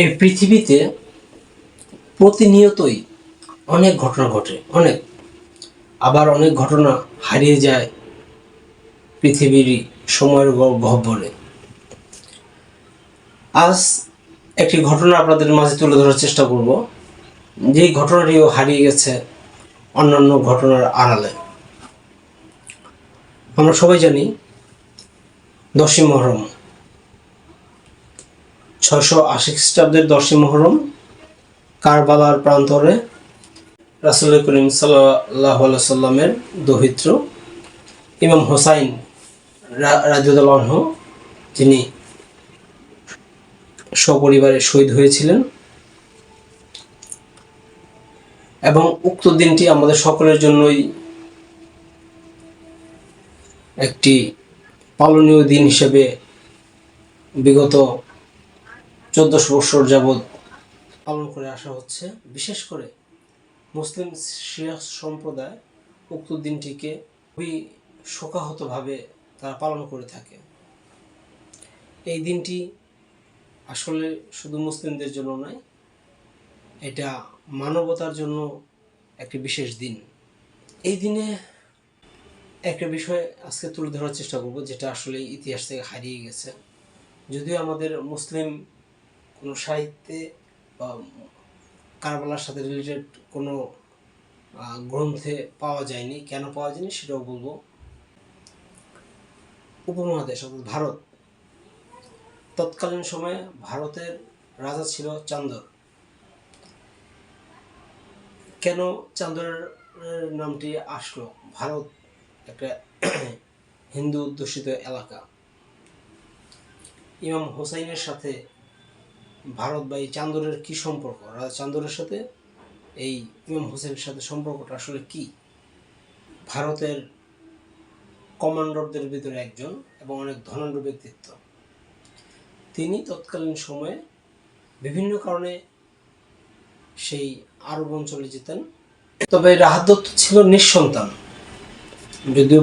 এই পৃথিবীতে প্রতিনিয়তই অনেক ঘটনা ঘটে, আবার অনেক ঘটনা হারিয়ে যায় পৃথিবীর সময়ের গহ্বরে। আজ একটি ঘটনা আপনাদের মাঝে তুলে ধরার চেষ্টা করব, যেই ঘটনাটিও হারিয়ে গেছে অন্যান্য ঘটনার আড়ালে। আমরা সবাই জানি 10ই মুহররম, 680 খ্রিস্টাব্দের 10ই মুহররম কারবালার প্রান্তরে রাসূল করিম সাল্লাল্লাহু আলাইহি সাল্লামের দৌহিত্র ইমাম হোসাইন রাদিয়াল্লাহু আনহু, যিনি সপরিবারে শহীদ হয়েছিলেন, এবং উক্ত দিনটি আমাদের সকলের জন্যই একটি পালনীয় দিন হিসেবে বিগত 1400 বছর যাবৎ পালন করে আসা হচ্ছে। বিশেষ করে মুসলিম শিয়া সম্প্রদায় উক্ত দিনটিকে খুবই শোকাহতভাবে তারা পালন করে থাকে। এই দিনটি আসলে শুধু মুসলিমদের জন্য নয়, এটা মানবতার জন্য একটি বিশেষ দিন। এই দিনে একটা বিষয় আজকে তুলে ধরার চেষ্টা করব, যেটা আসলে ইতিহাস থেকে হারিয়ে গেছে। যদিও আমাদের মুসলিম কোনো সাহিত্যে বা কারবালার সাথে রিলেটেড কোনো গ্রন্থে পাওয়া যায়নি। কেন পাওয়া যায়নি সেটাও বলবো। উপমহাদেশ অর্থাৎ ভারত, তৎকালীন সময়ে ভারতের রাজা ছিল চান্দর। কেন চান্দরের নামটি আসলো? ভারত একটা হিন্দু অধ্যুষিত এলাকা। ইমাম হোসাইনের সাথে ভারত বা এই চান্দরের কী সম্পর্ক? রাজা চান্দরের সাথে এই ইমাম হোসেনের সাথে সম্পর্কটা আসলে কি? ভারতের কমান্ডারদের ভিতরে একজন এবং অনেক ধনাঢ্য ব্যক্তিত্ব। তিনি তৎকালীন সময়ে বিভিন্ন কারণে সেই আরব অঞ্চলে যেতেন। তবে রাহাত দত্ত ছিল নিঃসন্তান, যদিও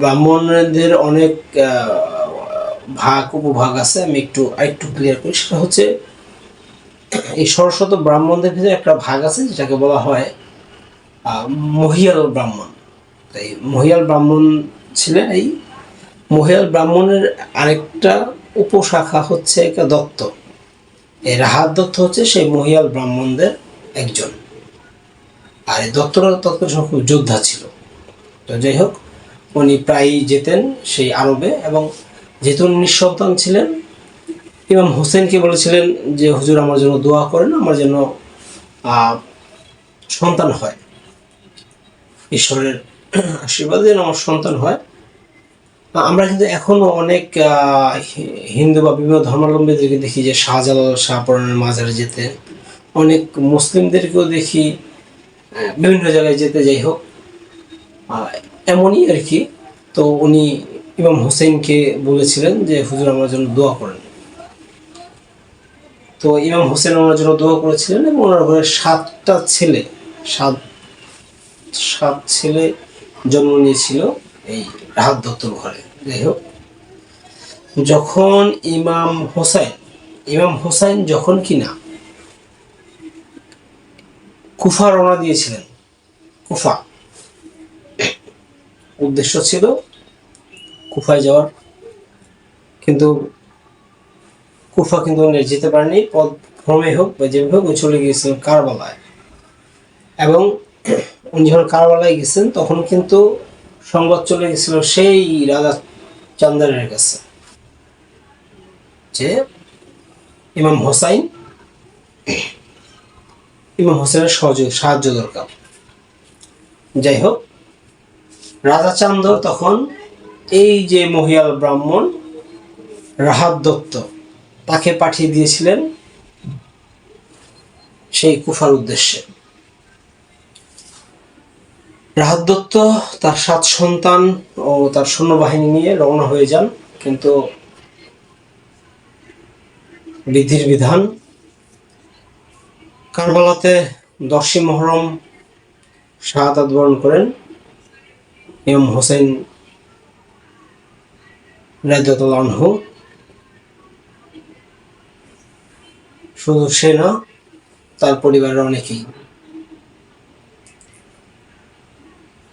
ব্রাহ্মণদের অনেক উপভাগ আছে। আমি আরেকটু ক্লিয়ার করি। সেটা হচ্ছে এই সরস্বত ব্রাহ্মণদের ভিতরে একটা ভাগ আছে যেটাকে বলা হয় মহিয়াল ব্রাহ্মণ। তাই মহিয়াল ব্রাহ্মণ ছিলেন। এই মহিয়াল ব্রাহ্মণের আরেকটা উপশাখা হচ্ছে দত্ত। এই রাহাত দত্ত হচ্ছে সেই মহিয়াল ব্রাহ্মণদের একজন। আর এই দত্তরা তৎকালীন খুব যোদ্ধা ছিল। তো যাই হোক, উনি প্রায়ই যেতেন সেই আরবে, এবং যেহেতু নিঃসন্তান ছিলেন, ইমাম হোসেনকে বলেছিলেন যে হুজুর আমার জন্য দোয়া করেন, আমার যেন সন্তান হয়, ঈশ্বরের আশীর্বাদ যেন আমার সন্তান হয়। আমরা কিন্তু এখনো অনেক হিন্দু বা বিভিন্ন ধর্মাবলম্বীদেরকে দেখি যে শাহজালাল শাহপরানের মাজারে যেতে, অনেক মুসলিমদেরকেও দেখি বিভিন্ন জায়গায় যেতে। যাই হোক, এমনই আর কি। তো উনি ইমাম হোসেনকে বলেছিলেন যে হুজুর আমার জন্য দোয়া করেন। তো ইমাম হোসেন ওনার জন্য দোয়া করেছিলেন, এবং ওনার ঘরে 7টা ছেলে, সাত ছেলে জন্ম নিয়েছিল এই রাহাত দত্তর ঘরে। যাই হোক, যখন ইমাম হোসাইন যখন কিনা কুফা রওনা দিয়েছিলেন, কুফা উদ্দেশ্য ছিল কুফায় যাওয়ার, কিন্তু কুফা কিন্তু যেতে পারেনি। পথ ভ্রমে হোক বা যেভাবে হোক চলে গিয়েছিলেন কারবালায়। এবং উনি যখন কারবালায় গেছেন তখন কিন্তু সংবাদ চলে গেছিল সেই রাজা চান্দারের কাছে যে ইমাম হোসেনের সাহায্য দরকার। যাই হোক, রাজা চান্দর তখন এই যে মহিয়াল ব্রাহ্মণ রাহাত দত্ত, তাকে পাঠিয়ে দিয়েছিলেন সেই কুফার উদ্দেশ্যে। রাহাত দত্ত তার 7 সন্তান ও তার সৈন্যবাহিনী নিয়ে রওনা হয়ে যান, কিন্তু বিধির বিধান, কারবালাতে 10ই মুহররম শাহাদাত বরণ করেন ইমাম হোসেন রাদিয়াল্লাহু আনহু। শুধু সে না, তার পরিবারের অনেকেই।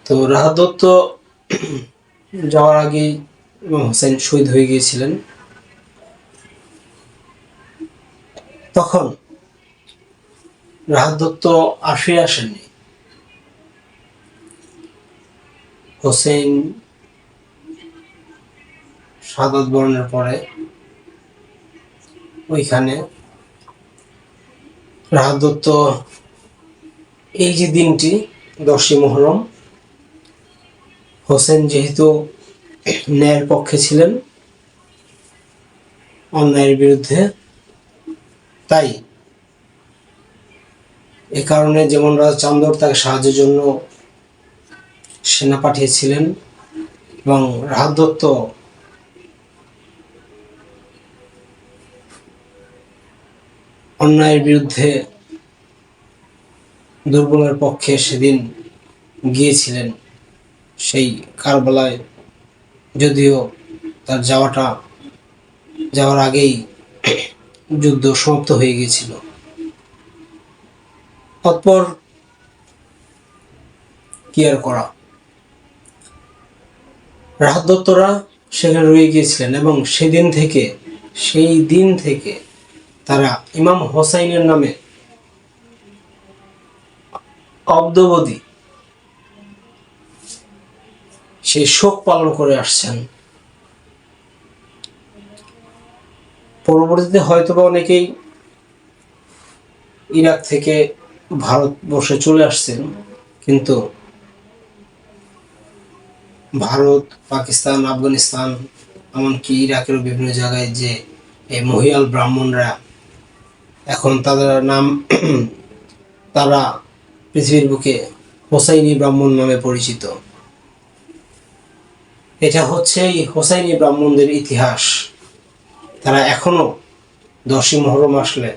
তো রাহাত দত্ত যাওয়ার আগেই ইমাম হোসেন শহীদ হয়ে গিয়েছিলেন। তখন রাহাত দত্ত আর ফিরে আসেননি। হোসেন শাহাদাত বরণের পরে ওইখানে রাহাত দত্ত এই যে দিনটি 10ই মুহররম, হোসেন যেহেতু ন্যায়ের পক্ষে ছিলেন, অন্যায়ের বিরুদ্ধে, তাই এ কারণে যেমন রাজা চান্দর তাকে সাহায্যের জন্য সেনা পাঠিয়েছিলেন, এবং রাহাত দত্ত অন্যায়ের বিরুদ্ধে দুর্বলের পক্ষে সেদিন গিয়েছিলেন সেই কারবালায়, যদিও তার যাওয়ার আগেই যুদ্ধ সমাপ্ত হয়ে গিয়েছিল। অতঃপর কি আর করা, রাহাত দত্তরা সেখানে রয়ে গিয়েছিলেন, এবং সেই দিন থেকে তারা ইমাম হোসাইনের নামে অদ্যাবধি সেই শোক পালন করে আসছেন। পরবর্তীতে হয়তোবা অনেকেই ইরাক থেকে ভারতবর্ষে চলে আসছেন, কিন্তু ভারত, পাকিস্তান, আফগানিস্তান, এমনকি ইরাকের বিভিন্ন জায়গায় যে এই মহিয়াল ব্রাহ্মণরা এখন তারা পৃথিবীর বুকে হোসাইনি ব্রাহ্মণ নামে পরিচিত। এটা হচ্ছে এই হোসাইনি ব্রাহ্মণদের ইতিহাস। তারা এখনো 10ই মুহররম আসলে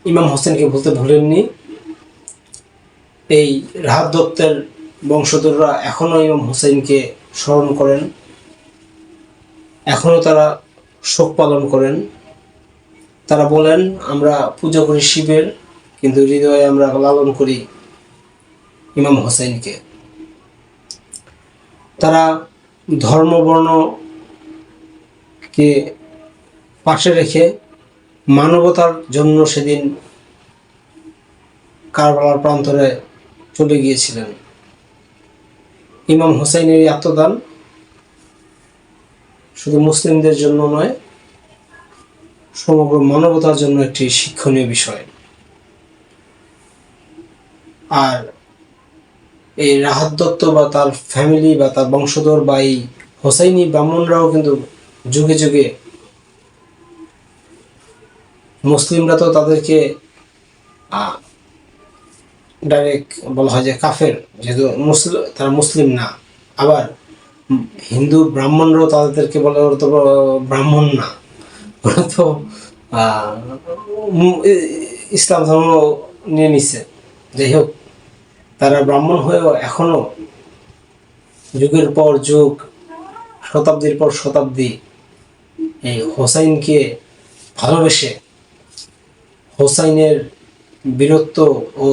ইমাম হোসেনকে বলতে ভুলেননি। এই রাহাত দত্তের বংশধররা এখনো ইমাম হোসেনকে স্মরণ করেন, এখনো তারা শোক পালন করেন। তারা বলেন, আমরা পূজা করি শিবের, কিন্তু হৃদয়ে আমরা লালন করি ইমাম হোসেনকে। তারা ধর্ম বর্ণকে পাশে রেখে মানবতার জন্য সেদিন কারবালার প্রান্তরে চলে গিয়েছিলেন। ইমাম হোসেনের এই আত্মদান শুধু মুসলিমদের জন্য নয়, সমগ্র মানবতার জন্য একটি শিক্ষণীয় বিষয়। আর এই রাহাত দত্ত বা তার ফ্যামিলি বা তার বংশধর বা এই হোসাইনি ব্রাহ্মণরাও কিন্তু যুগে যুগে, মুসলিমরা তো তাদেরকে ডাইরেক্ট বলা হয় যে কাফের, যেহেতু তারা মুসলিম না। আবার হিন্দু ব্রাহ্মণরাও তাদেরকে বলে ওরা তো ব্রাহ্মণ না, ওরা তো ইসলাম ধর্ম নিয়ে নিছে। যাই হোক, তারা ব্রাহ্মণ হয়েও এখনো যুগের পর যুগ, শতাব্দীর পর শতাব্দী এই হোসাইনকে ভালোবেসে, হোসাইনের বীরত্ব ও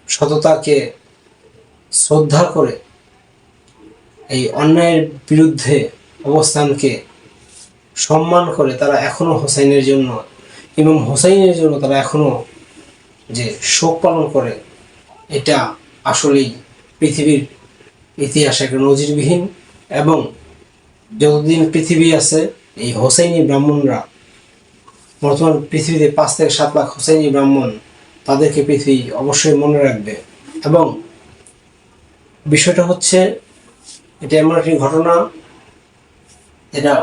সততাকে শ্রদ্ধা করে, এই অন্যায়ের বিরুদ্ধে অবস্থানকে সম্মান করে তারা এখনো হোসাইনের জন্য, ইমাম হোসাইনের জন্য তারা এখনো যে শোক পালন করে, এটা আসলেই পৃথিবীর ইতিহাসে একটা নজিরবিহীন। এবং যতদিন পৃথিবী আছে, এই হোসাইনি ব্রাহ্মণরা, বর্তমান পৃথিবীতে 5 থেকে 7 লাখ হোসাইনি ব্রাহ্মণ, তাদেরকে পৃথিবী অবশ্যই মনে রাখবে। এবং বিষয়টা হচ্ছে, এটা এমন একটি ঘটনা, এটা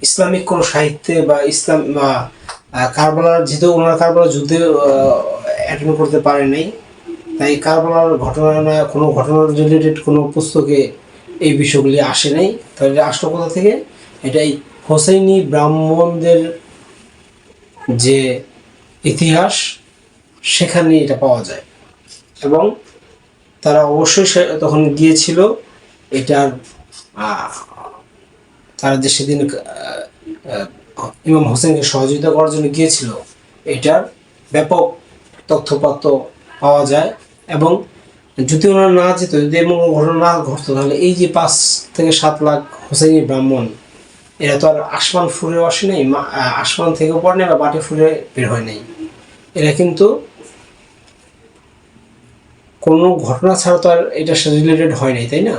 ইসলামিক কোনো সাহিত্যে বা ইসলাম বা কারবালার, যেহেতু ওনারা কারবালার যুদ্ধে অ্যাটেন্ড করতে পারে নাই, তাই কারবালার ঘটনা না কোনো ঘটনার রিলেটেড কোনো পুস্তকে এই বিষয়গুলি আসে নাই। তাহলে আসলো কোথা থেকে? এটাই হোসাইনি ব্রাহ্মণদের যে ইতিহাস, সেখানে এটা পাওয়া যায়। এবং তারা অবশ্যই তখন গিয়েছিল এটার, তারা যে সেদিন ইমাম হোসেনকে সহযোগিতা করার জন্য গিয়েছিল, এটার ব্যাপক তথ্যপত্র পাওয়া যায়। এবং যদি ওনারা না যেত, যদি এমন ঘটনা না ঘটতো, তাহলে এই যে 5 থেকে 7 লাখ হোসেনি ব্রাহ্মণ, এরা তো আর আসমান ফুরে আসে নাই, আসমান থেকে পড়ে নেই বা মাটি ফুরে বের হয় নাই। এরা কিন্তু কোনো ঘটনা ছাড়া তো আর এটার সাথে রিলেটেড হয় নাই, তাই না?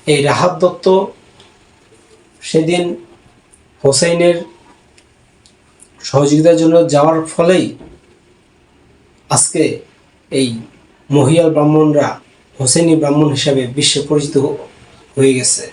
এই রাহাত দত্ত সেদিন হোসেইনের সহযোগিতার জন্য যাওয়ার ফলেই আজকে এই মহিয়াল ব্রাহ্মণরা হোসেনি ব্রাহ্মণ হিসাবে বিশ্বে পরিচিত হয়ে গেছে।